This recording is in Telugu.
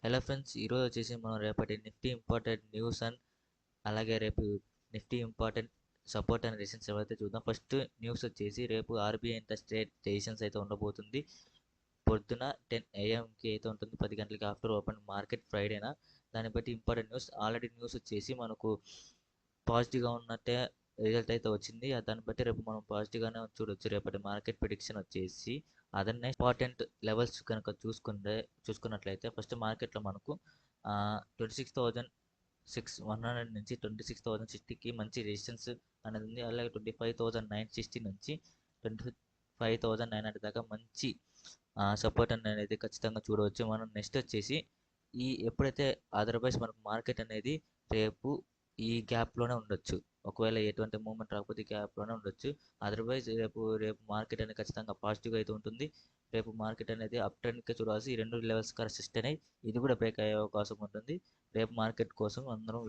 హలో ఫ్రెండ్స్, ఈరోజు వచ్చేసి మనం రేపటి నిఫ్టీ ఇంపార్టెంట్ న్యూస్ అండ్ అలాగే రేపు Nifty important support and resistance ఎవరైతే చూద్దాం. ఫస్ట్ న్యూస్ వచ్చేసి రేపు ఆర్బీఐ ఇంట్రెస్ట్ రేట్ డెసిషన్స్ అయితే ఉండబోతుంది. పొద్దున 10 AM అయితే ఉంటుంది, 10 గంటలకి ఆఫ్టర్ ఓపెన్ మార్కెట్ ఫ్రైడేనా. దాన్ని బట్టి ఇంపార్టెంట్ న్యూస్, ఆల్రెడీ న్యూస్ వచ్చేసి మనకు పాజిటివ్గా ఉన్నట్టే రిజల్ట్ అయితే వచ్చింది. దాన్ని బట్టి రేపు మనం పాజిటివ్గానే చూడొచ్చు. రేపటి మార్కెట్ ప్రిడిక్షన్ వచ్చేసి అదర్ నెక్స్ట్ ఇంపార్టెంట్ లెవెల్స్ కనుక చూసుకున్నట్లయితే ఫస్ట్ మార్కెట్లో మనకు 26,100 నుంచి 26,060కి మంచి రెసిస్టెన్స్ అనేది ఉంది. అలాగే 25,960 నుంచి 25,900 దాకా మంచి సపోర్ట్ అనేది ఖచ్చితంగా చూడవచ్చు. మనం నెక్స్ట్ వచ్చేసి ఎప్పుడైతే అదర్వైజ్ మనకు మార్కెట్ అనేది రేపు ఈ గ్యాప్లోనే ఉండొచ్చు. ఒకవేళ ఎటువంటి మూవ్మెంట్ రాకపోతే ఈ గ్యాప్లోనే ఉండొచ్చు. అదర్వైజ్ రేపు మార్కెట్ అనేది ఖచ్చితంగా పాజిటివ్గా అయితే ఉంటుంది. రేపు మార్కెట్ అనేది అప్ ట్రెండ్కే చూడాల్సి, ఈ రెండు లెవెల్స్ రెసిస్ట్ అయినాయి, ఇది కూడా బ్రేక్ అయ్యే అవకాశం ఉంటుంది. రేపు మార్కెట్ కోసం అందరం వెయిట్